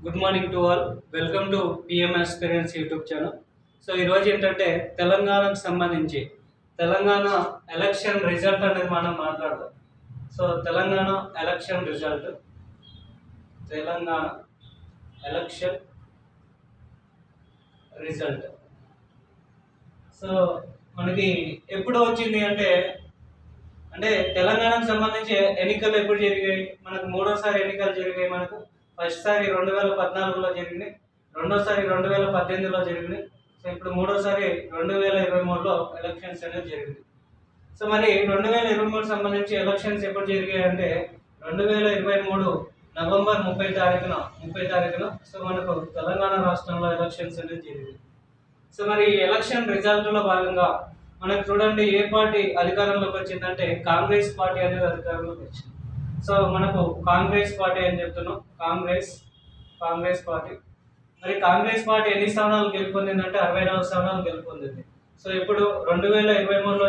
Good morning to all. Welcome to PM aspirants YouTube channel. So ఈరోజు ఏంటంటే తెలంగాణకు సంబంధించి తెలంగాణ ఎలక్షన్ రిజల్ట్ అనేది మనం మాట్లాడదాం. So Telangana election result, Telangana election result. So మనకి ఎప్పుడు వచ్చింది అంటే అంటే తెలంగాణకు సంబంధించి ఎన్నికలు ఎప్పుడు జరిగాయి? మనకు మూడోసారి ఎన్నికలు జరిగాయి. మనకు ఫస్ట్ సారి 2014లో జరిగినాయి, రెండోసారి 2018లో జరిగినాయి. సో ఇప్పుడు మూడోసారి 2023లో ఎలక్షన్స్ అనేది జరిగింది. సో మరి 2023 సంబంధించి ఎలక్షన్స్ ఎప్పుడు జరిగాయి అంటే 2023 నవంబర్ 30 తారీఖున సో మనకు తెలంగాణ రాష్ట్రంలో ఎలక్షన్స్ అనేది జరిగింది. సో మరి ఎలక్షన్ రిజల్ట్లో భాగంగా మనకు చూడండి, ఏ పార్టీ అధికారంలోకి వచ్చిందంటే కాంగ్రెస్ పార్టీ అనేది అధికారంలోకి వచ్చింది. సో మనకు కాంగ్రెస్ పార్టీ అని చెప్తున్నాం, కాంగ్రెస్ పార్టీ. మరి కాంగ్రెస్ పార్టీ ఎన్ని స్థానాలు గెలుపొందిందంటే 64 స్థానాలు గెలుపొందింది. సో ఇప్పుడు 2023లో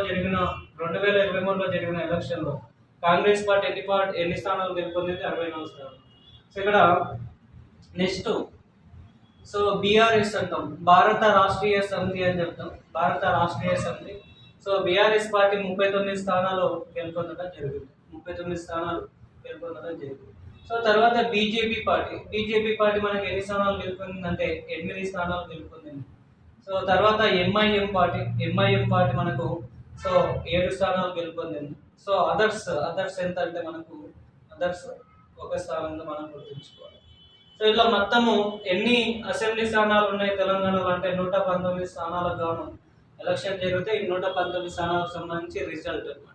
జరిగిన ఎలక్షన్లో కాంగ్రెస్ పార్టీ ఎన్ని స్థానాలు గెలుపొందింది? 64 స్థానాలు. సో ఇక్కడ నెక్స్ట్ సో బీఆర్ఎస్ అంటాం, భారత రాష్ట్రీయ సమితి అని చెప్తాం, భారత రాష్ట్రీయ సమితి. సో బీఆర్ఎస్ పార్టీ 39 స్థానాలు గెలుపొందడం జరిగింది, 39 స్థానాలు గెలుపొందడం జరిగింది. సో తర్వాత బీజేపీ పార్టీ మనకి ఎన్ని స్థానాలు గెలుపొందిందంటే 8 స్థానాలు గెలుపొందింది. సో తర్వాత ఎంఐఎం పార్టీ మనకు సో 7 స్థానాలు గెలుపొందింది. సో అదర్స్ ఎంత అంటే మనకు అదర్స్ ఒక స్థానంలో మనం గుర్తుంచుకోవాలి. సో ఇట్లా మొత్తము ఎన్ని అసెంబ్లీ స్థానాలు ఉన్నాయి తెలంగాణలో అంటే 119 స్థానాలకు గాను ఎలక్షన్ జరిగితే ఈ 119 స్థానాలకు సంబంధించి రిజల్ట్ అనమాట.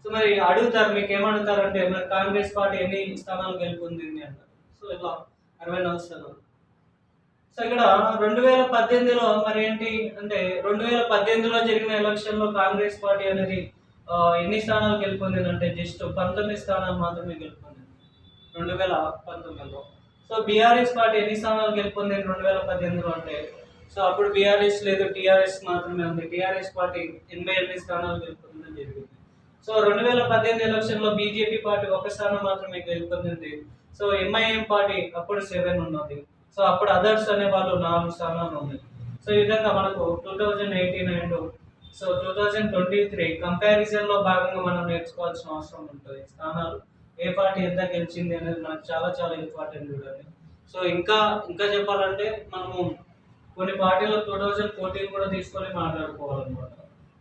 సో మరి అడుగుతారు, మీకు ఏమడుగుతారంటే మరి కాంగ్రెస్ పార్టీ ఎన్ని స్థానాలు గెలుపొందింది అంటారు. సో ఇట్లా 64 స్థానాలు. సో ఇక్కడ 2018లో మరి ఏంటి అంటే 2018లో జరిగిన ఎలక్షన్లో కాంగ్రెస్ పార్టీ అనేది ఎన్ని స్థానాలు గెలుపొందింది అంటే జస్ట్ 19 స్థానాలు మాత్రమే గెలుపొందింది 2019లో. సో బీఆర్ఎస్ పార్టీ ఎన్ని స్థానాలు గెలుపొందింది 2018లో అంటే సో అప్పుడు బీఆర్ఎస్ లేదు, టీఆర్ఎస్ మాత్రమే ఉంది. టీఆర్ఎస్ పార్టీ 88 స్థానాలు గెలుపొందడం జరిగింది. సో 2018 ఎలక్షన్లో బీజేపీ పార్టీ ఒక స్థానం మాత్రమే గెలుపొందింది. సో ఎంఐఎం పార్టీ అప్పుడు 7 ఉన్నది. సో అప్పుడు అదర్స్ అనే వాళ్ళు 4 స్థానాలు ఉన్నాయి. సో ఈ విధంగా మనకు 2018 అండ్ సో 2023 కంపారిజన్లో భాగంగా మనం నేర్చుకోవాల్సిన అవసరం ఉంటుంది. స్థానాలు ఏ పార్టీ ఎంత గెలిచింది అనేది మనకు చాలా చాలా ఇంపార్టెంట్ చూడండి. సో ఇంకా చెప్పాలంటే మనము కొన్ని పార్టీలు 2014 కూడా తీసుకొని మాట్లాడుకోవాలన్నమాట.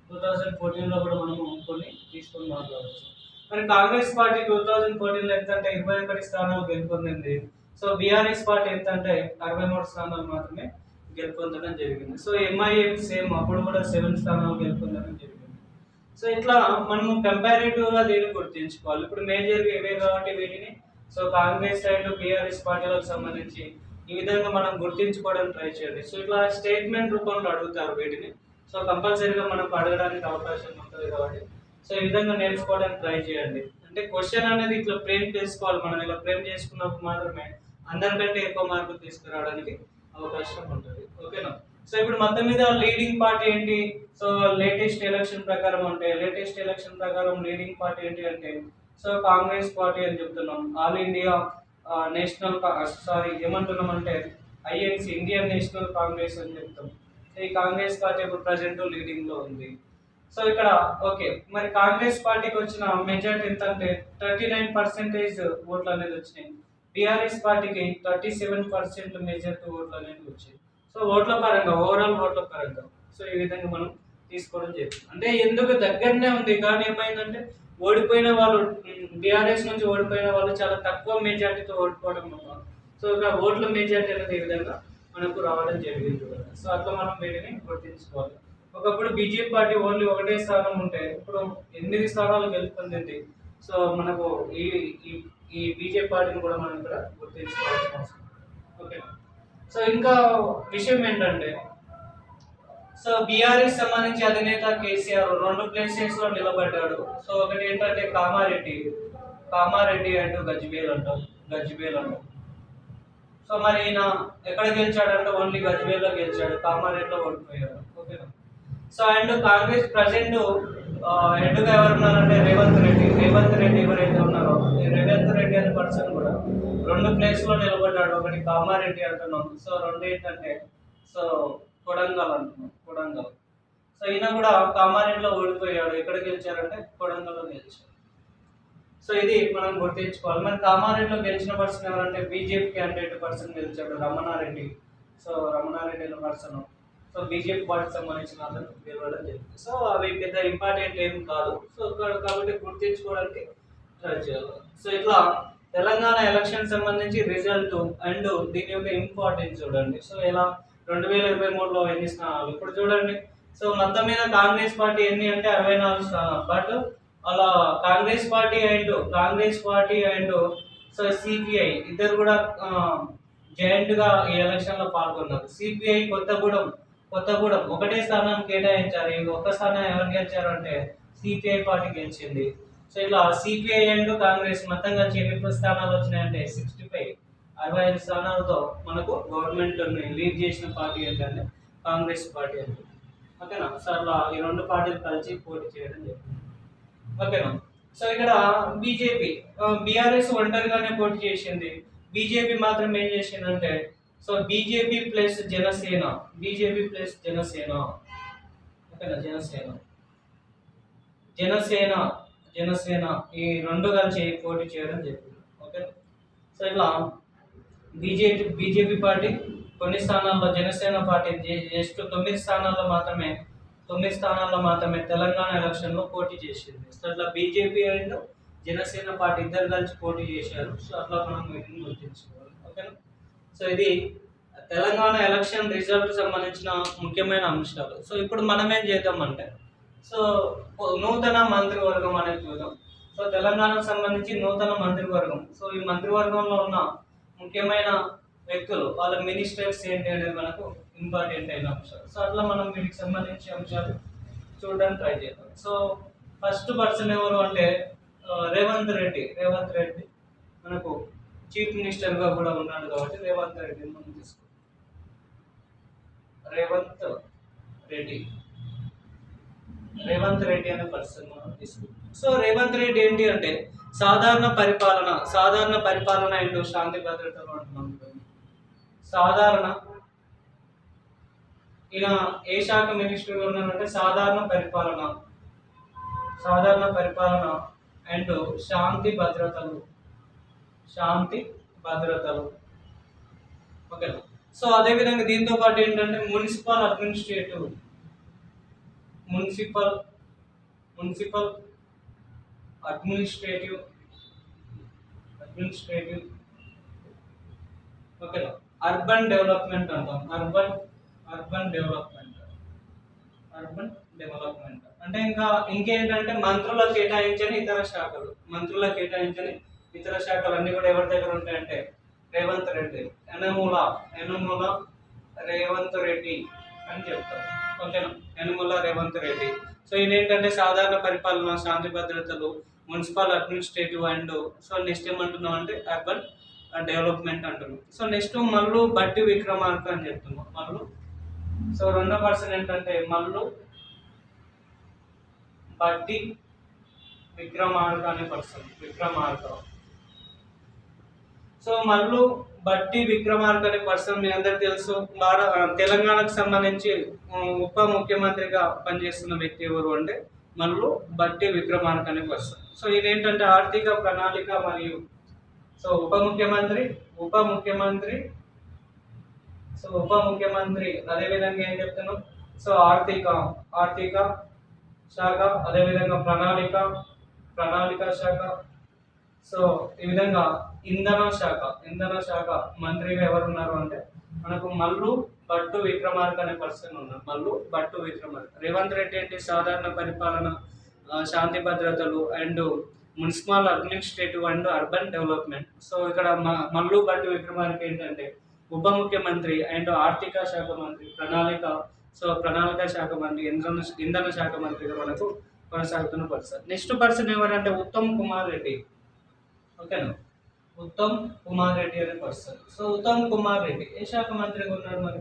2014లో కూడా మనము కొన్ని తీసుకొని మాట్లాడవచ్చు. మరి కాంగ్రెస్ పార్టీ 2014లో ఎంత అంటే 21 స్థానాలు గెలుపొందింది. సో బీఆర్ఎస్ పార్టీ ఎంత అంటే 63 స్థానాలు మాత్రమే గెలుపొందడం జరిగింది. సో ఎంఐఎం సేమ్, అప్పుడు కూడా 7 స్థానాలు గెలుపొందడం జరిగింది. సో ఇట్లా మనము కంపారిటివ్గా దీన్ని గుర్తించుకోవాలి. ఇప్పుడు మేజర్గా ఇవే కాబట్టి వీటిని సో కాంగ్రెస్ అండ్ బీఆర్ఎస్ పార్టీలకు సంబంధించి ఈ విధంగా మనం గుర్తించుకోవడానికి ట్రై చేయండి. సో ఇట్లా స్టేట్మెంట్ రూపంలో అడుగుతారు వీటిని. సో కంపల్సరీగా మనకు అడగడానికి అవకాశం ఉంటుంది కాబట్టి సో ఈ విధంగా నేర్చుకోవడానికి ట్రై చేయండి. అంటే క్వశ్చన్ అనేది ఇట్లా ఫ్రేమ్ చేసుకోవాలి. మనం ఇలా ఫ్రేమ్ చేసుకున్నప్పుడు మాత్రమే అందరికంటే ఎక్కువ మార్కులు తీసుకురావడానికి అవకాశం ఉంటుంది. ఓకేనా? సో ఇప్పుడు మొత్తం మీద లీడింగ్ పార్టీ ఏంటి? సో లేటెస్ట్ ఎలక్షన్ ప్రకారం లీడింగ్ పార్టీ ఏంటి అంటే సో కాంగ్రెస్ పార్టీ అని చెప్తున్నాం. ఆల్ ఇండియా నేషనల్ ఏమంటున్నాం అంటే ఐఎన్సి, ఇండియన్ నేషనల్ కాంగ్రెస్ అని చెప్తాం. సో ఈ కాంగ్రెస్ పార్టీ ఇప్పుడు ప్రజెంట్ లీడింగ్ లో ఉంది. సో ఇక్కడ ఓకే, మరి కాంగ్రెస్ పార్టీకి వచ్చిన మెజార్టీ ఎంత అంటే 39% ఓట్లు అనేది వచ్చినాయి. బీఆర్ఎస్ పార్టీకి 37% మెజార్టీ ఓట్లు అనేది వచ్చాయి. సో ఓట్ల పరంగా, ఓవరాల్ ఓట్ల పరంగా సో ఈ విధంగా మనం తీసుకోవడం జరిగింది. అంటే ఎందుకు దగ్గరనే ఉంది కానీ ఏమైందంటే ఓడిపోయిన వాళ్ళు, బీఆర్ఎస్ నుంచి ఓడిపోయిన వాళ్ళు చాలా తక్కువ మెజార్టీతో ఓడిపోవడం వల్ల సో ఇక్కడ ఓట్ల మెజార్టీ అనేది ఈ విధంగా మనకు రావడం జరిగింది కదా. సో అట్లా మనం వీటిని గుర్తించుకోవాలి. ఒకప్పుడు బీజేపీ పార్టీ ఓన్లీ ఒకటే స్థానం ఉంటే ఇప్పుడు 8 స్థానాలు గెలుపొందింది. సో మనకు ఈ ఈ బీజేపీ పార్టీని కూడా మనం ఇక్కడ గుర్తించుకోవాల్సిన అవసరం. ఓకే. సో ఇంకా విషయం ఏంటంటే సో బీఆర్ఎస్ సంబంధించి అధినేత కేసీఆర్ 2 ప్లేసెస్ లో నిలబడ్డాడు. సో ఒకటి ఏంటంటే కామారెడ్డి అండ్ గజ్వేల్ అంటాం. సో మరి ఈయన ఎక్కడ గెలిచాడంటే ఓన్లీ గజ్వేల్లో గెలిచాడు, కామారెడ్డిలో ఓడిపోయాడు. ఓకేనా? సో అండ్ కాంగ్రెస్ ప్రజెంట్ హెడ్గా ఎవరు ఉన్నారంటే రేవంత్ రెడ్డి ఎవరైతే ఉన్నారో ఈ రేవంత్ రెడ్డి అనే పర్సన్ కూడా 2 ప్లేస్లో నిలబడ్డాడు. ఒకటి కామారెడ్డి అంటున్నాం, సో 2 ఏంటంటే సో కొడంగల్ అంటున్నాం, కొడంగల్. సో ఈయన కూడా కామారెడ్డిలో ఓడిపోయాడు. ఎక్కడ గెలిచారంటే కొడంగల్లో గెలిచారు. సో ఇది మనం గుర్తించుకోవాలి. మరి కామారెడ్డిలో గెలిచిన పర్సన్ ఎవరంటే బీజేపీ క్యాండిడేట్ పర్సన్ గెలిచాడు, రమణారెడ్డి. సో రమణారెడ్డి అనే పర్సన్ సో బీజేపీ పార్టీకి సంబంధించిన అతను గెలవడం జరిగింది. సో అవి పెద్ద ఇంపార్టెంట్ ఏం కాదు. సో కాబట్టి గుర్తించుకోవడానికి ట్రై చేయాలి. సో ఇట్లా తెలంగాణ ఎలక్షన్ సంబంధించి రిజల్ట్ అండ్ దీని యొక్క ఇంపార్టెన్స్ చూడండి. సో ఇలా 2023లో ఎన్ని స్థానాలు ఇప్పుడు చూడండి. సో మొత్తం మీద కాంగ్రెస్ పార్టీ ఎన్ని అంటే 64 స్థానాలు. బట్ అలా Congress party and so CPI ఇద్దరు కూడా జాయింట్ గా ఈ ఎలక్షన్ లో పాల్గొన్నారు. సిపిఐ కొత్తగూడెం ఒకటే స్థానం కేటాయించారు. ఈ ఒక్క స్థానం ఎవరు గెలిచారు అంటే సిపిఐ పార్టీ గెలిచింది. సో ఇట్లా సిపిఐ అండ్ కాంగ్రెస్ మొత్తం కలిసి ఎన్ని స్థానాలు వచ్చినాయంటే 65 స్థానాలతో మనకు గవర్నమెంట్ లీడ్ చేసిన పార్టీ ఏంటంటే కాంగ్రెస్ పార్టీ అంటే. ఓకేనా. సో అట్లా ఈ 2 పార్టీలు కలిసి పోటీ చేయడం జరిగింది. ఓకేనా. సో ఇక్కడ బీజేపీ బీఆర్ఎస్ ఒంటరిగానే పోటీ చేసింది. బీజేపీ మాత్రం ఏం చేసిందంటే సో బీజేపీ ప్లస్ జనసేన ఓకేనా, జనసేన ఈ 2 కలిసి పోటీ చేయడం జరిగింది. ఓకే. సో ఇట్లా బీజేపీ పార్టీ కొన్ని స్థానాల్లో, జనసేన పార్టీ జస్ట్ 9 స్థానాల్లో మాత్రమే తెలంగాణ ఎలక్షన్ లో పోటీ చేసింది. సో అట్లా బీజేపీ అండ్ జనసేన పార్టీ ఇద్దరు కలిసి పోటీ చేశారు. సో అట్లా మనం వీటిని గుర్తించుకోవాలి. ఓకేనా. సో ఇది తెలంగాణ ఎలక్షన్ రిజల్ట్ సంబంధించిన ముఖ్యమైన అంశాలు. సో ఇప్పుడు మనం ఏం చేద్దామంటే సో నూతన మంత్రివర్గం అనేది చూద్దాం. సో తెలంగాణకు సంబంధించి నూతన మంత్రివర్గం. సో ఈ మంత్రివర్గంలో ఉన్న ముఖ్యమైన వ్యక్తులు, వాళ్ళ మినిస్టర్స్ ఏంటి అనేది మనకు ఇంపార్టెంట్ అయిన అంశాలు. సో అట్లా మనం వీటికి సంబంధించి అంశాలు చూడడానికి ట్రై చేద్దాం. సో ఫస్ట్ పర్సన్ ఎవరు అంటే రేవంత్ రెడ్డి మనకు చీఫ్ మినిస్టర్గా కూడా ఉన్నాడు కాబట్టి రేవంత్ రెడ్డిని మనం తీసుకుంటాం. రేవంత్ రెడ్డి అనే పర్సన్ మనం తీసుకుంటాం. సో రేవంత్ రెడ్డి ఏంటి అంటే సాధారణ పరిపాలన అండ్ శాంతి భద్రతలు అంటున్నాం. ఈయన ఏ శాఖ మినిస్టర్గా ఉన్నారంటే సాధారణ పరిపాలన అండ్ శాంతి భద్రతలు. ఓకే. సో అదేవిధంగా దీంతో పాటు ఏంటంటే మున్సిపల్ అడ్మినిస్ట్రేటివ్ ఓకేనా. అర్బన్ డెవలప్మెంట్ అంటాం. అర్బన్ డెవలప్మెంట్ అంటే ఇంకేంటంటే మంత్రులకు కేటాయించని ఇతర శాఖలు అన్ని కూడా ఎవరి దగ్గర ఉంటాయంటే రేవంత్ రెడ్డి, యనమల రేవంత్ రెడ్డి అని చెప్తారు. ఓకేనా. యనమల రేవంత్ రెడ్డి. సో ఇదేంటంటే సాధారణ పరిపాలన, శాంతి భద్రతలు, municipal administrative and so next ఏమంటున్నాం అంటే అర్బన్ డెవలప్మెంట్ అంటున్నాం. సో నెక్స్ట్ మల్లు బట్టి విక్రమార్క అని చెప్తున్నాం. సో 2వ పర్సన్ ఏంటంటే మల్లు బట్టి విక్రమార్క అనే పర్సన్. సో మల్లు బట్టి విక్రమార్క అనే పర్సన్ మీ అందరికి తెలుసు. తెలంగాణకు సంబంధించి ఉప ముఖ్యమంత్రిగా పనిచేస్తున్న వ్యక్తి ఎవరు అంటే మల్లు బట్టి విక్రమార్క అనే పర్సన్. సో ఇదేంటంటే ఆర్థిక ప్రణాళిక మరియు సో ఉప ముఖ్యమంత్రి అదేవిధంగా ఏం చెప్తున్నాం సో ఆర్థిక శాఖ, అదేవిధంగా ప్రణాళిక శాఖ. సో ఈ విధంగా ఇంధన శాఖ మంత్రిగా ఎవరు ఉన్నారు అంటే మనకు మల్లు భట్టు విక్రమార్క అనే పర్సన్ ఉన్నారు. రేవంత్ రెడ్డి అంటే సాధారణ పరిపాలన, శాంతి భద్రతలు and municipal administrative and urban development. So ఇక్కడ మల్లు భట్టు విక్రమార్క ఏంటంటే ఉప ముఖ్యమంత్రి అండ్ ఆర్థిక శాఖ మంత్రి, ప్రణాళిక శాఖ మంత్రి, ఇంధన శాఖ మంత్రిగా మనకు కొనసాగుతున్న పర్సన్. నెక్స్ట్ పర్సన్ ఎవరంటే ఉత్తమ్ కుమార్ రెడ్డి. ఓకేనా. ఉత్తమ్ కుమార్ రెడ్డి అనే పర్సన్. సో ఉత్తమ్ కుమార్ రెడ్డి ఏ శాఖ మంత్రిగా ఉన్నాడు మరి?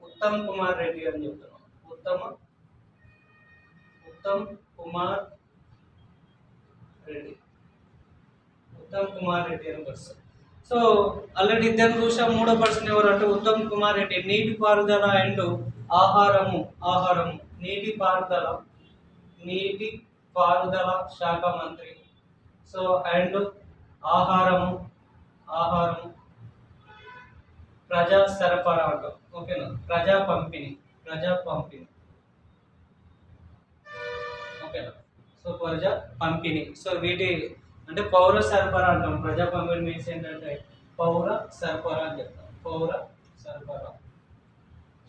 ఉత్తమ్ కుమార్ రెడ్డి అని చెప్తున్నాం. ఉత్తమ్ కుమార్ రెడ్డి. ఉత్తమ్ కుమార్ రెడ్డి అని పర్సన్. సో ఆల్రెడీ ఇద్దరు చూసాం. మూడో పర్సన్ ఎవరు అంటే ఉత్తమ్ కుమార్ రెడ్డి, నీటిపారుదల అండ్ ఆహారము నీటిపారుదల శాఖ మంత్రి. సో అండ్ ఆహారము ప్రజా సరఫరా అంటాం. ఓకేనా, ప్రజా పంపిణీ. ఓకేనా, సో ప్రజా పంపిణీ. సో వీటి అంటే పౌర సరఫరా అంటాం. ప్రజా పంపిణీ మీన్స్ ఏంటంటే పౌర సరఫరా అని చెప్తాం. పౌర సరఫరా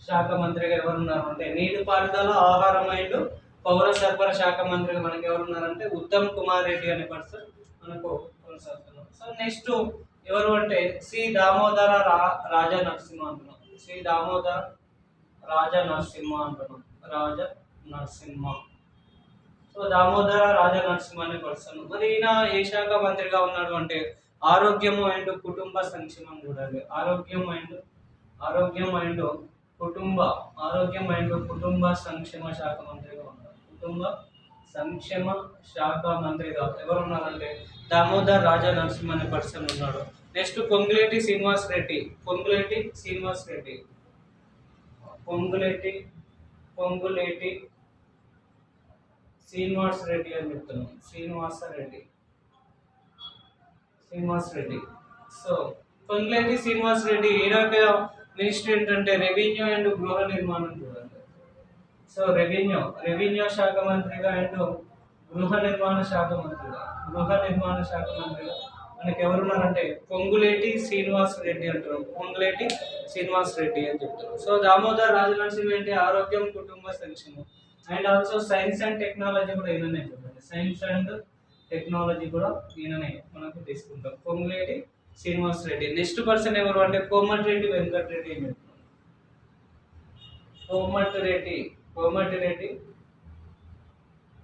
శాఖ మంత్రిగా ఎవరున్నారు అంటే నీటిపారుదల, ఆహారం అండ్ పౌర సరఫరా శాఖ మంత్రిగా మనకి ఎవరున్నారంటే ఉత్తమ్ కుమార్ రెడ్డి అనే పర్సన్ మనకు కొనసాగుతున్నారు. సో నెక్స్ట్ ఎవరు అంటే సి దామోదర రాజా నరసింహ అంటున్నాం. సి దామోదర రాజా నరసింహ అంటున్నాం. సో దామోదర రాజా నరసింహ అనే పర్సన్. మరి ఈయన ఏ శాఖ మంత్రిగా ఉన్నాడు అంటే ఆరోగ్యము అండ్ కుటుంబ సంక్షేమం. చూడండి, ఆరోగ్యం అండ్ కుటుంబ సంక్షేమ శాఖ మంత్రిగా ఉన్నారు. కుటుంబ సంక్షేమ శాఖ మంత్రిగా ఎవరు ఉన్నారంటే దామోదర్ రాజా నరసింహ అనే పర్సన్ ఉన్నాడు. నెక్స్ట్ పొంగులేటి శ్రీనివాస్ రెడ్డి అని చెప్తున్నాం. శ్రీనివాస్ రెడ్డి. సో పొంగులేటి శ్రీనివాస్ రెడ్డి ఈయనక మినిస్టర్ ఏంటంటే రెవెన్యూ అండ్ గృహ నిర్మాణం. చూడండి, సో రెవెన్యూ శాఖ మంత్రిగా అండ్ గృహ నిర్మాణ శాఖ మంత్రిగా మనకి ఎవరున్నారంటే పొంగులేటి శ్రీనివాస్ రెడ్డి అంటారు. పొంగులేటి శ్రీనివాస్ రెడ్డి అని చెప్తారు. సో దామోదర్ రాజనరసింహ ఏంటి ఆరోగ్యం, కుటుంబ సంక్షేమం and also science and technology కూడా ఈయననే. చూడండి, సైన్స్ అండ్ టెక్నాలజీ కూడా ఈయననే మనకు తీసుకుంటాం. పొంగులేటి శ్రీనివాస్ రెడ్డి. నెక్స్ట్ పర్సన్ ఎవరు అంటే కోమటిరెడ్డి వెంకటరెడ్డి అని చెప్తారు. కోమటిరెడ్డి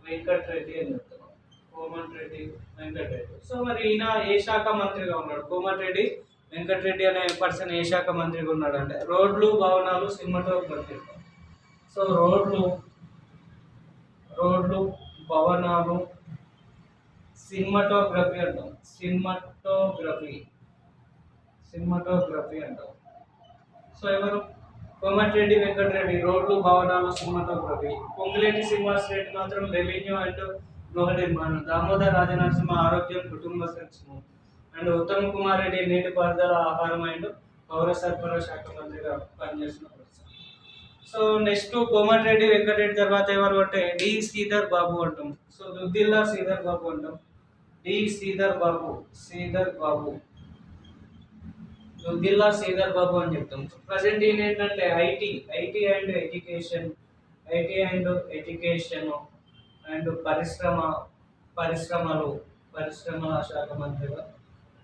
వెంకటరెడ్డి అని చెప్తున్నాం. సో మరి ఈయన ఏ శాఖ మంత్రిగా ఉన్నాడు? కోమటిరెడ్డి వెంకటరెడ్డి అనే పర్సన్ ఏ శాఖ మంత్రిగా ఉన్నాడు అంటే రోడ్లు, భవనాలు, సినిమాటోగ్రఫీ. సో రోడ్లు, భవనాలు, సినిమాటోగ్రఫీ అంటాం. సో ఎవరు? కోమటిరెడ్డి వెంకటరెడ్డి రోడ్లు, భవనాలు, సినిమాటోగ్రఫీ. పొంగులేటి శ్రీనివాస్ రెడ్డి మాత్రం రెవెన్యూ అండ్ గృహ నిర్మాణం. దామోదర్ రాజనరసింహ ఆరోగ్యం, కుటుంబ సంక్షేమం అండ్ ఉత్తమ్ కుమార్ రెడ్డి నీటిపారుదల, ఆహారం అండ్ పౌర సరఫరా శాఖ మంత్రిగా పనిచేస్తున్న person. So next Komatireddy Venkatareddy తర్వాత ఎవరు అంటే డి శ్రీధర్ బాబు అంటాం. సో దుద్దిల్లా శ్రీధర్ బాబు అంటాం. దుద్దిల్లా శ్రీధర్ బాబు అని చెప్తాం. ప్రజెంట్ ఈయన ఏంటంటే ఐటీ అండ్ ఎడ్యుకేషన్ అండ్ పరిశ్రమల శాఖ మంత్రిగా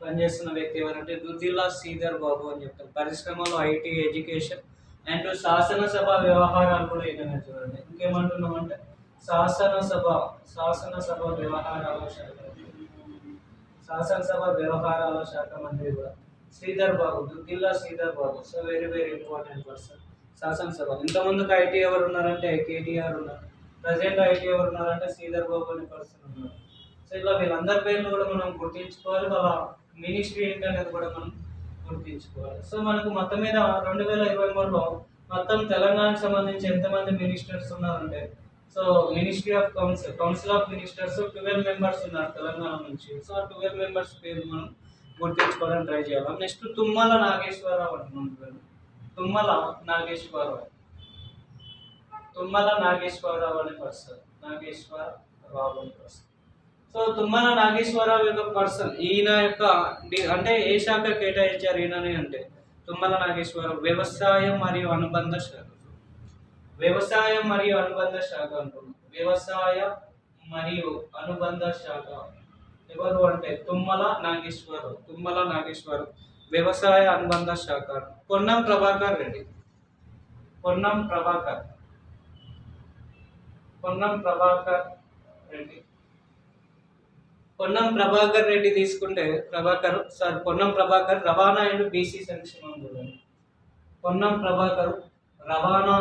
పనిచేస్తున్న వ్యక్తి ఎవరంటే దుద్దిల్లా శ్రీధర్ బాబు అని చెప్తాం. పరిశ్రమలు, ఐటీ, ఎడ్యుకేషన్ అండ్ శాసనసభ వ్యవహారాలు కూడా ఈయన. చూడండి, ఇంకేమంటున్నాం అంటే శాసనసభ వ్యవహారాల శాఖ మంత్రి కూడా Duddilla Sridhar Babu. So very very important person. శాసనసభ. ఇంతకుముందుకు ఐటీ ఎవరు ఉన్నారంటే కేటీఆర్ ఉన్నారు. ప్రజెంట్ ఐటీ ఎవరు ఉన్నారంటే శ్రీధర్ బాబు అనే పర్సన్ ఉన్నారు. సో ఇలా వీళ్ళందరి పేర్లు కూడా మనం గుర్తించుకోవాలి. వాళ్ళ మినిస్ట్రీ ఏంటనేది కూడా మనం గుర్తించుకోవాలి. సో మనకు మొత్తం మీద 2023లో మొత్తం తెలంగాణకు సంబంధించి ఎంతమంది మినిస్టర్స్ ఉన్నారంటే so council of ministers 12 members ఉన్నారు తెలంగాణ నుంచి. సో 12 మెంబర్స్ పేరు మనం గుర్తించుకోవడానికి ట్రై చేయాలి. నెక్స్ట్ తుమ్మల నాగేశ్వరరావు అంటున్నాం. తుమ్మల నాగేశ్వరరావు అనే పర్సన్. సో తుమ్మల నాగేశ్వరరావు యొక్క పర్సన్. ఈయన యొక్క అంటే ఏ శాఖ కేటాయించారు ఈయనని అంటే తుమ్మల నాగేశ్వరరావు వ్యవసాయం మరియు అనుబంధ శాఖ అంటున్నాం. వ్యవసాయ మరియు అనుబంధ శాఖ ఎవరు అంటే తుమ్మల నాగేశ్వరరావు వ్యవసాయ అనుబంధ శాఖ. పొన్నం ప్రభాకర్ రెడ్డి తీసుకుంటే పొన్నం ప్రభాకర్ రవాణా అండ్ బీసీ సంక్షేమం. చూడండి, పొన్నం ప్రభాకర్ రవాణా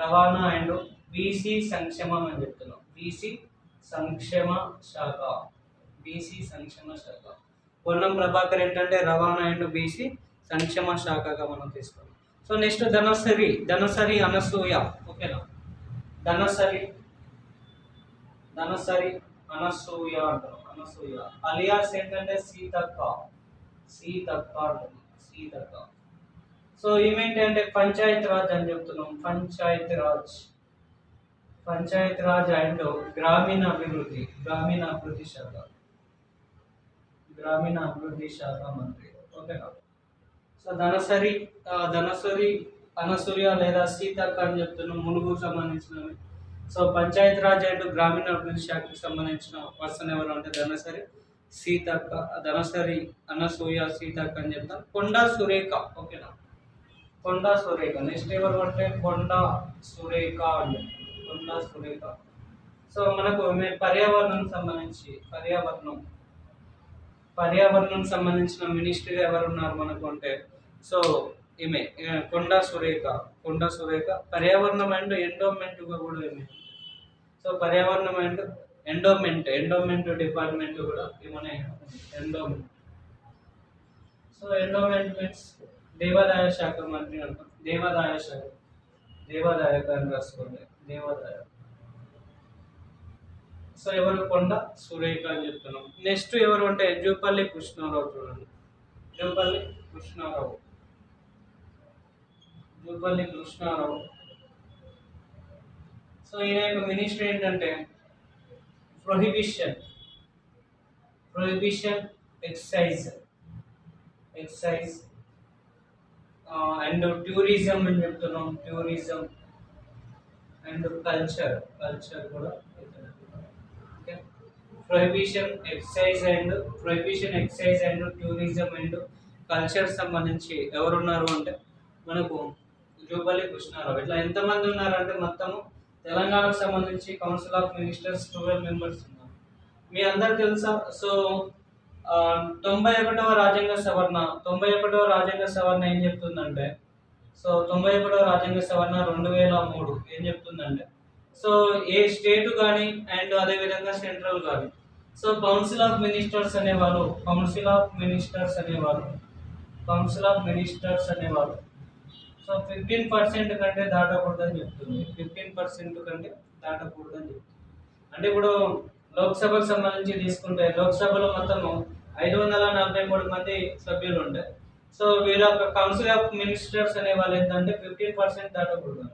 రవాణా అండ్ బీసీ సంక్షేమం అని చెప్తున్నాం. బీసీ సంక్షేమ శాఖ, బీసీ సంక్షేమ శాఖ. పొన్నం ప్రభాకర్ ఏంటంటే రవాణా అండ్ బీసీ సంక్షేమ శాఖగా మనం తీసుకున్నాం. So next Dhanasari Anasuya. ఓకేనా, ధనసరి అనసూయ అంటారు. అనసూయ అలియాస్ ఏంటంటే సీతక్క అంటారు. సీతక్క. సో ఏమేంటంటే పంచాయత్ రాజ్ అని చెప్తున్నాం. పంచాయత్ రాజ్ అండ్ గ్రామీణాభివృద్ధి శాఖ మంత్రి. ఓకేనా. సో ధనసరి అనసూయ లేదా సీతక్క అని చెప్తున్నాం, ములుగుకు సంబంధించినవి. సో పంచాయత్ రాజ్ అండ్ గ్రామీణాభివృద్ధి శాఖకు సంబంధించిన పర్సన్ ఎవరు అంటే ధనసరి అనసూయ సీతక్క అని చెప్తాం. కొండా సురేఖ. ఓకేనా, కొండా సురేఖ. నెక్స్ట్ ఎవరు అంటే కొండా సురేఖ అని చెప్తాం. కొండా సురేఖ. సో మనకు పర్యావరణం సంబంధించిన మినిస్టర్ ఎవరు ఉన్నారు మనకు అంటే సో ఈమె కొండా సురేఖ. పర్యావరణం అండ్ ఎండోమెంట్గా కూడా ఈమె. సో పర్యావరణం అండ్ ఎండోమెంట్ డిపార్ట్మెంట్ కూడా ఏమనే ఎండోమెంట్. సో ఎండోమెంట్ మీన్స్ దేవాదాయ శాఖ మంత్రి అంటాం. దేవాదాయ అని రాసుకోండి, దేవాదాయ. సో ఎవరు కొండ సురేఖ అని చెప్తున్నాం. నెక్స్ట్ ఎవరు అంటే జూపల్లి కృష్ణారావు. చూడండి, జూపల్లి కృష్ణారావు. సో ఈయన యొక్క మినిస్టర్ ఏంటంటే ప్రొహిబిషన్ ఎక్సైజ్ అండ్ టూరిజం అని చెప్తున్నాం. టూరిజం అండ్ కల్చర్ కూడా. Prohibition excise and tourism and culture సంబంధించి ఎవరున్నారు అంటే మనకు జూపల్లి కృష్ణారావు. ఇట్లా ఎంతమంది ఉన్నారంటే మొత్తము తెలంగాణకు సంబంధించి కౌన్సిల్ ఆఫ్ మినిస్టర్స్ 12 మెంబర్స్ ఉన్నారు. మీ అందరికి తెలుసా? సో 91వ రాజ్యాంగ సవరణ ఏం చెప్తుందంటే సో 91వ రాజ్యాంగ సవరణ 2003 ఏం చెప్తుందంటే సో ఏ స్టేట్ కానీ అండ్ అదేవిధంగా సెంట్రల్ కానీ సో కౌన్సిల్ ఆఫ్ మినిస్టర్స్ అనేవాళ్ళు సో 15% కంటే దాటకూడదని చెప్తుంది. 15% కంటే దాటకూడదని చెప్తుంది. అంటే ఇప్పుడు లోక్సభకు సంబంధించి తీసుకుంటే లోక్సభలో మొత్తము 543 మంది సభ్యులు ఉంటాయి. సో వీళ్ళ కౌన్సిల్ ఆఫ్ మినిస్టర్స్ అనే వాళ్ళు ఏంటంటే 15% దాటకూడదు.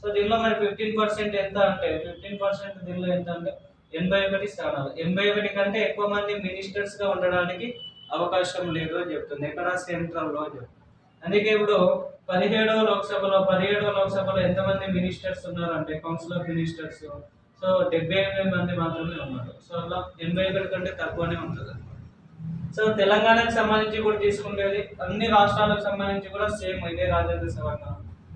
సో దీనిలో మరి 15% ఎంత అంటే 15% దీనిలో ఎంత అంటే 81 స్థానాలు. 81 కంటే ఎక్కువ మంది మినిస్టర్స్ గా ఉండడానికి అవకాశం లేదు అని చెప్తుంది. ఎక్కడ? సెంట్రల్లో అని చెప్తుంది. అందుకే ఇప్పుడు 17వ లోక్సభలో ఎంతమంది మినిస్టర్స్ ఉన్నారంటే కౌన్సిల్ ఆఫ్ మినిస్టర్స్ సో 78 మంది మాత్రమే ఉన్నారు. సో అలా 81 కంటే తక్కువనే ఉంటుంది. సో తెలంగాణకు సంబంధించి కూడా తీసుకుంటేది అన్ని రాష్ట్రాలకు సంబంధించి కూడా సేమ్ ఇదే రాజ్యాంగ సవరణ.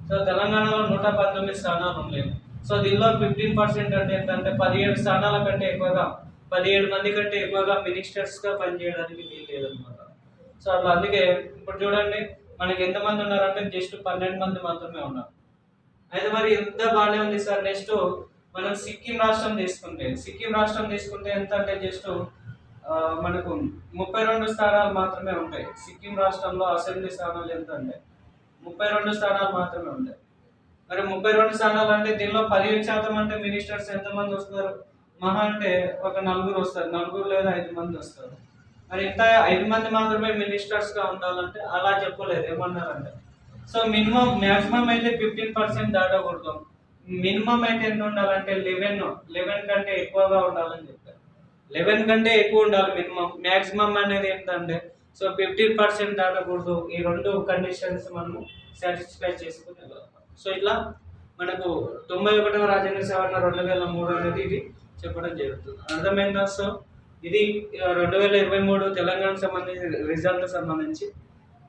సో తెలంగాణలో 119 స్థానాలు ఉన్నాయి. సో దీనిలో 15% అంటే ఏంటంటే 17 స్థానాల కంటే ఎక్కువగా 17 మంది కంటే ఎక్కువగా మినిస్టర్స్ గా పనిచేయడానికి వీలు లేదనమాట. సో అట్లా అందుకే ఇప్పుడు చూడండి మనకి ఎంతమంది ఉన్నారంటే జస్ట్ 12 మంది మాత్రమే ఉన్నారు. అయితే మరి ఎంత బాగానే ఉంది సార్. నెక్స్ట్ మనం సిక్కిం రాష్ట్రం తీసుకుంటే ఎంత అంటే జస్ట్ మనకు 32 స్థానాలు మాత్రమే ఉంటాయి. సిక్కిం రాష్ట్రంలో అసెంబ్లీ స్థానాలు ఎంత అంటే 32 స్థానాలు మాత్రమే ఉంటాయి. మరి 32 స్థానాలు అంటే దీనిలో 15% అంటే మినిస్టర్స్ ఎంతమంది వస్తారు? మహా అంటే ఒక 4 వస్తారు, 4 లేదా 5 మంది వస్తారు. మరి ఇంత 5 మంది మాత్రమే మినిస్టర్స్ గా ఉండాలంటే అలా చెప్పలేదు. ఏమన్నారంటే సో మ్యాక్సిమం అయితే 15% దాటకూడదు. మినిమం అయితే ఎంత ఉండాలంటే 11 కంటే ఎక్కువగా ఉండాలని చెప్పారు. 11 కంటే ఎక్కువ ఉండాలి మినిమం. మ్యాక్సిమం అనేది ఏంటంటే సో 15% దాటకూడదు. ఈ 2 కండిషన్స్ మనము సాటిస్ఫై చేసుకుని వెళ్ళాలి. సో ఇట్లా మనకు 91వ రాజ్యాంగ సవరణ 2003 అనేది ఇది చెప్పడం జరుగుతుంది. అర్థమైందా? సో ఇది 2023 తెలంగాణకు సంబంధించి రిజల్ట్ సంబంధించి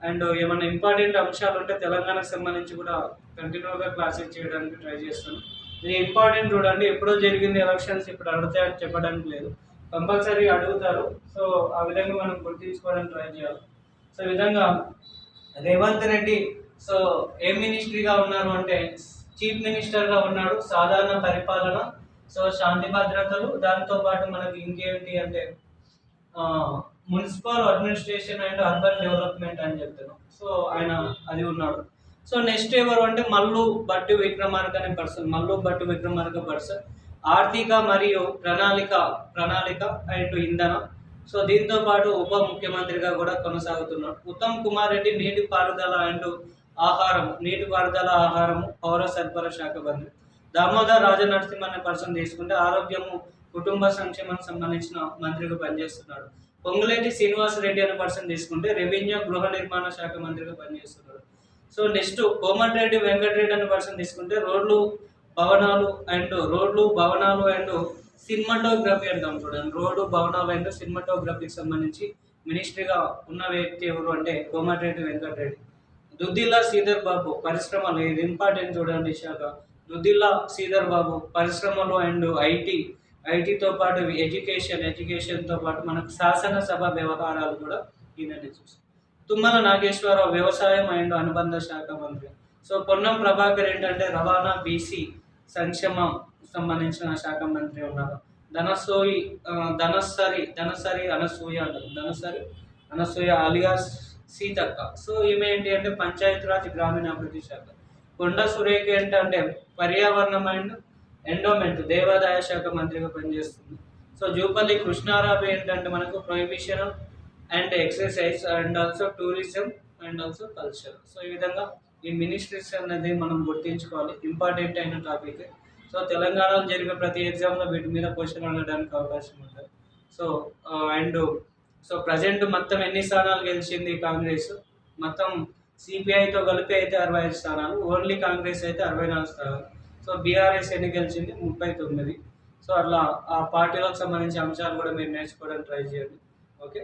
అండ్ ఏమైనా ఇంపార్టెంట్ అంశాలు ఉంటే తెలంగాణకు సంబంధించి కూడా కంటిన్యూగా క్లాసెస్ చేయడానికి ట్రై చేస్తాను. ఇది ఇంపార్టెంట్ చూడండి. ఎప్పుడో జరిగింది ఎలక్షన్స్, ఇప్పుడు అడిగితే అని చెప్పడానికి లేదు, కంపల్సరీ అడుగుతారు. సో ఆ విధంగా మనం గుర్తించుకోవడానికి ట్రై చేయాలి. సో ఈ విధంగా రేవంత్ రెడ్డి సో ఏ మినిస్ట్రీగా ఉన్నారు అంటే చీఫ్ మినిస్టర్గా ఉన్నాడు. సాధారణ పరిపాలన, సో శాంతి భద్రతలు, దాంతో పాటు మనకి ఇంకేంటి అంటే municipal administration and urban development అని చెప్తున్నాం. సో ఆయన అది ఉన్నాడు. సో నెక్స్ట్ ఎవరు అంటే మల్లు భట్టి విక్రమార్క అనే పర్సన్. మల్లు భట్టి విక్రమార్క పర్సన్ ఆర్థిక మరియు ప్రణాళిక అండ్ ఇంధన. సో దీంతో పాటు ఉప ముఖ్యమంత్రిగా కూడా కొనసాగుతున్నాడు. ఉత్తమ్ కుమార్ రెడ్డి నీటిపారుదల ఆహారము పౌర సరఫరా శాఖ మంత్రి. దామోదర్ రాజనరసింహ అనే పర్సన్ తీసుకుంటే ఆరోగ్యము కుటుంబ సంక్షేమానికి సంబంధించిన మంత్రిగా పనిచేస్తున్నాడు. పొంగులేటి శ్రీనివాస్ రెడ్డి అనే పర్సన్ తీసుకుంటే రెవెన్యూ గృహ నిర్మాణ శాఖ మంత్రిగా పనిచేస్తున్నాడు. సో నెక్స్ట్ కోమటిరెడ్డి వెంకటరెడ్డి అనే పర్సన్ తీసుకుంటే రోడ్లు భవనాలు అండ్ సినిమాటోగ్రఫీ అంటాం చూడండి. రోడ్డు భవనాలు అండ్ సినిమాటోగ్రఫీకి సంబంధించి మినిస్ట్రీగా ఉన్న వ్యక్తి ఎవరు అంటే కోమటిరెడ్డి వెంకటరెడ్డి. దుద్దిల్లా శ్రీధర్ బాబు పరిశ్రమలు, ఇది ఇంపార్టెంట్ చూడండి శాఖ. దుద్దిల్లా శ్రీధర్ బాబు పరిశ్రమలు అండ్ ఐటీతో పాటు ఎడ్యుకేషన్తో పాటు మనకు శాసనసభ వ్యవహారాలు కూడా ఈయననే చూస్తాం. తుమ్మల నాగేశ్వరరావు వ్యవసాయం అండ్ అనుబంధ శాఖ మంత్రి. సో పొన్నం ప్రభాకర్ ఏంటంటే రవాణా, బీసీ సంక్షేమం సంబంధించిన శాఖ మంత్రి ఉన్నారు. ధనసరి అనసూయ అలియాస్ సీతక్క. సో ఈమె ఏంటి అంటే పంచాయతీరాజ్ గ్రామీణాభివృద్ధి శాఖ. కొండ సురేఖ ఏంటంటే పర్యావరణం అండ్ ఎండోమెంట్ దేవాదాయ శాఖ మంత్రిగా పనిచేస్తుంది. సో జూపల్లి కృష్ణారావు ఏంటంటే మనకు prohibition and exercise and also tourism and also culture. So ఈ విధంగా ఈ మినిస్ట్రీస్ అనేది మనం గుర్తించుకోవాలి, ఇంపార్టెంట్ అయిన టాపిక్. సో తెలంగాణలో జరిగే ప్రతి ఎగ్జామ్లో వీటి మీద క్వశ్చన్ అడగడానికి అవకాశం ఉంటుంది. సో ప్రజెంట్ మొత్తం ఎన్ని స్థానాలు గెలిచింది కాంగ్రెస్? మొత్తం సిపిఐతో కలిపి అయితే 65 స్థానాలు, ఓన్లీ కాంగ్రెస్ అయితే 64 స్థానాలు. సో బీఆర్ఎస్ ఎన్ని గెలిచింది? 39. సో అట్లా ఆ పార్టీలకు సంబంధించిన అంశాలు కూడా మీరు నేర్చుకోవడానికి ట్రై చేయండి. ఓకే.